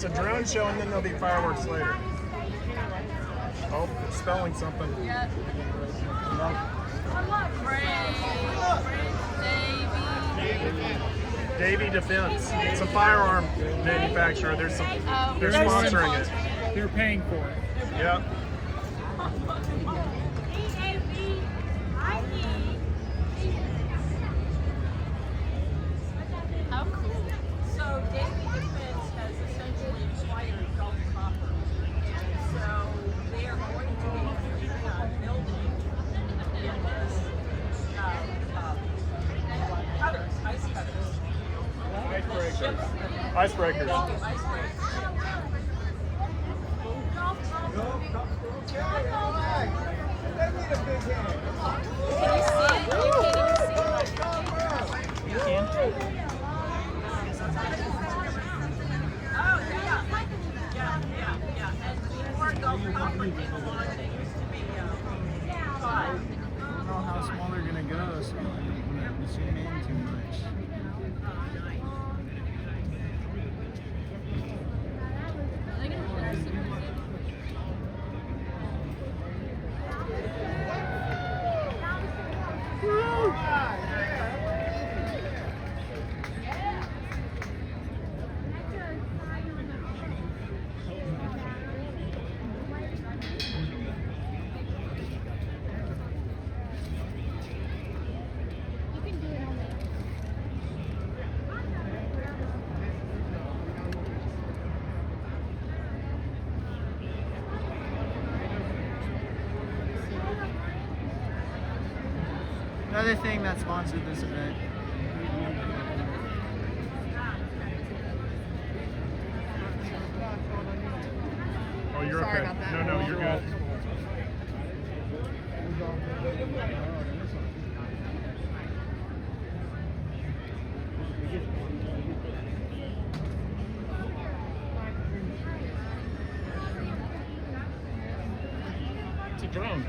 It's a drone show, and then there'll be fireworks later. Oh, it's spelling something. Yeah. Davy Defense. It's a firearm manufacturer. They're sponsoring it. They're paying for it. Yep. How cool. So Davy Defense has essentially acquired Gulf Copper. And so they are going to be building cutters, ice cutters. Icebreakers. I don't know how small they're gonna go, so I don't want to zoom in too much. Another thing that sponsored this event. Oh, you're okay. No, you're good. It's a drone.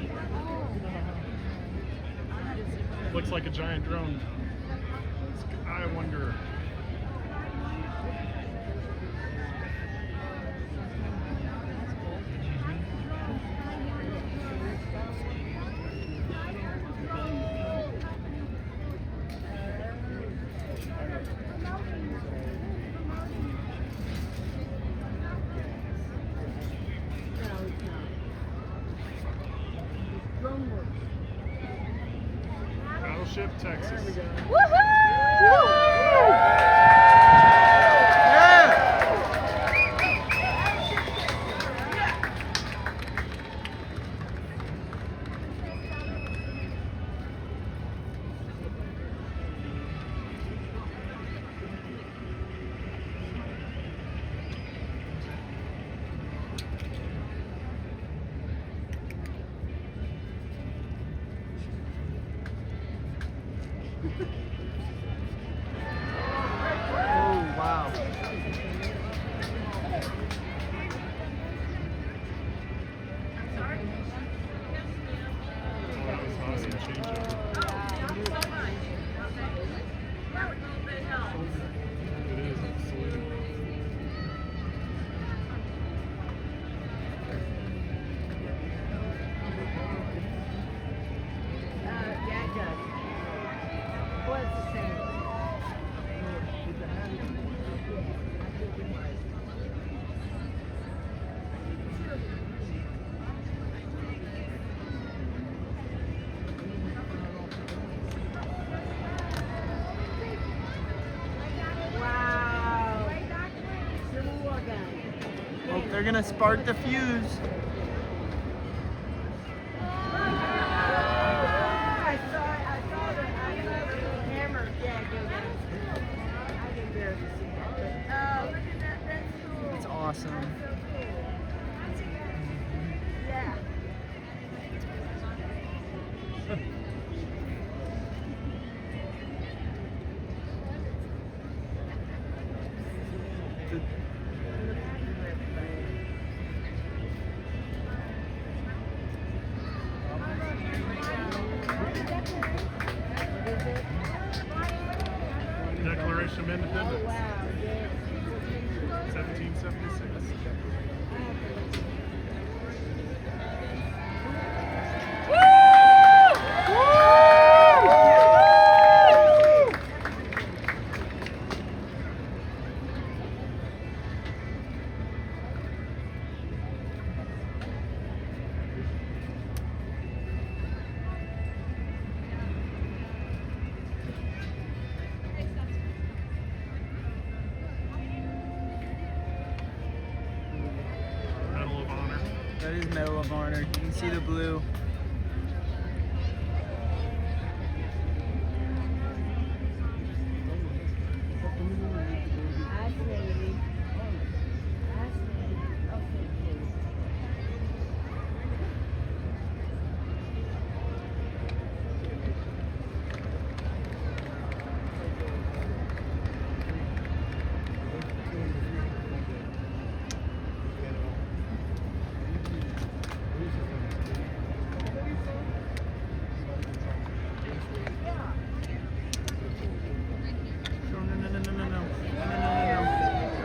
Looks like a giant drone. I wonder. Battleship Texas. Oh, wow. Oh, they're gonna spark the fuse. It's awesome. Declaration of Independence. 1776. Medal of Honor. That is Medal of Honor. You can see the blue.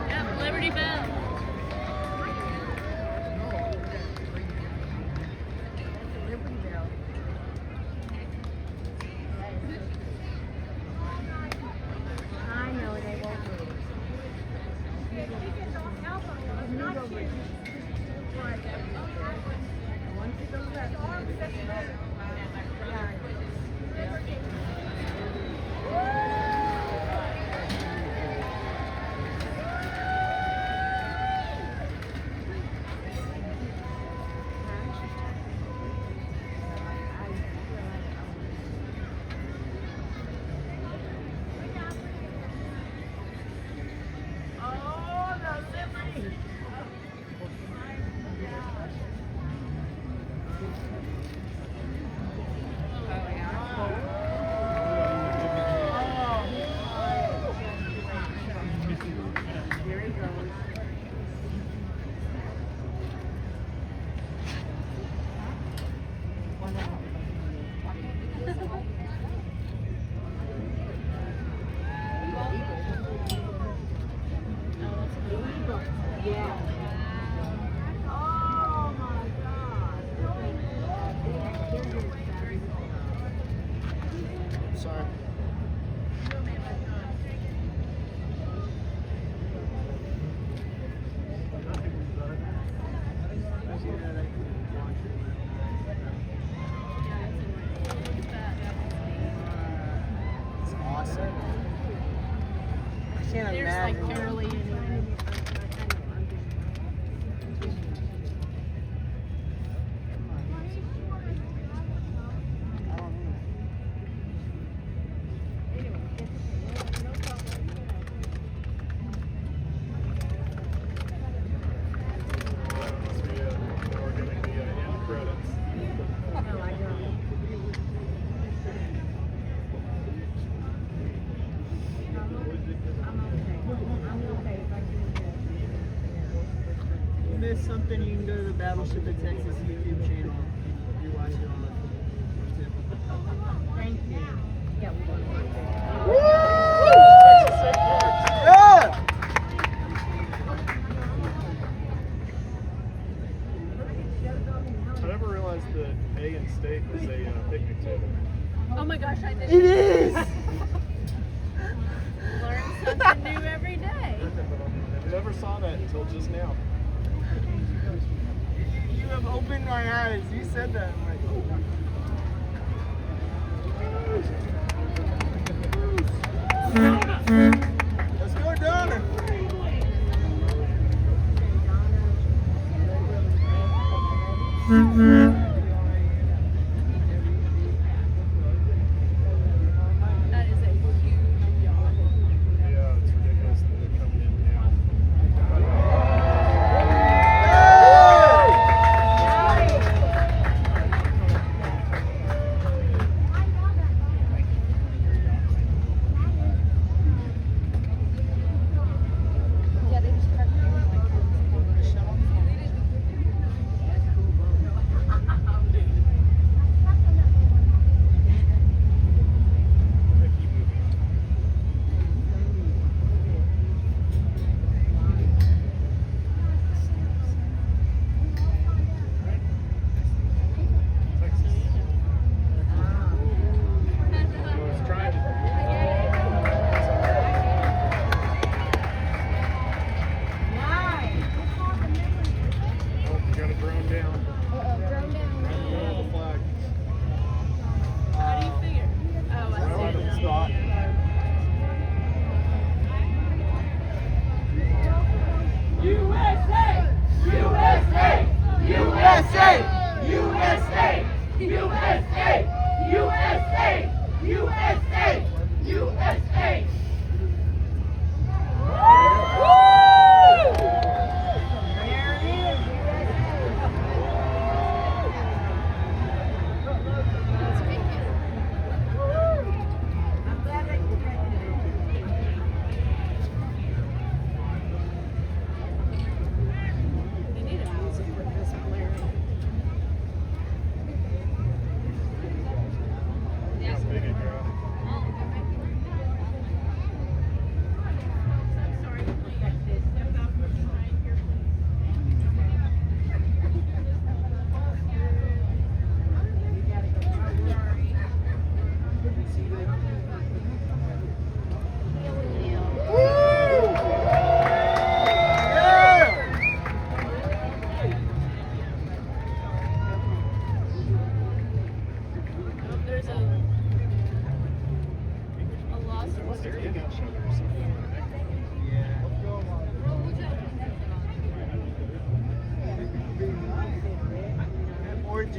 Yep, Liberty Bell. I know they won't lose. Sorry. It's awesome. I can't There's like imagine. barely any. We're getting the end credits. If you miss something, you can go to the Battleship of Texas YouTube channel if you watch it on YouTube. Thank you. Yeah, we're going to watch it. Yeah! I never realized that A in state was a picnic table. Oh my gosh, I did. It is! Learn something new every day. Never saw that until just now. You have opened my eyes. You said that. I'm like, let's go, Donna. That is a huge yacht. Yeah, it's ridiculous that they're coming in now.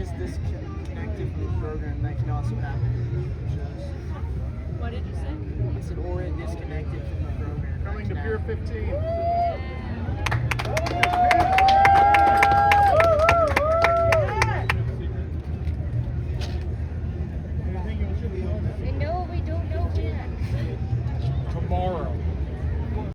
just disconnected from the program. That can also happen in shows. What did you say? I said, or it disconnected from the program. Coming to Pier 15.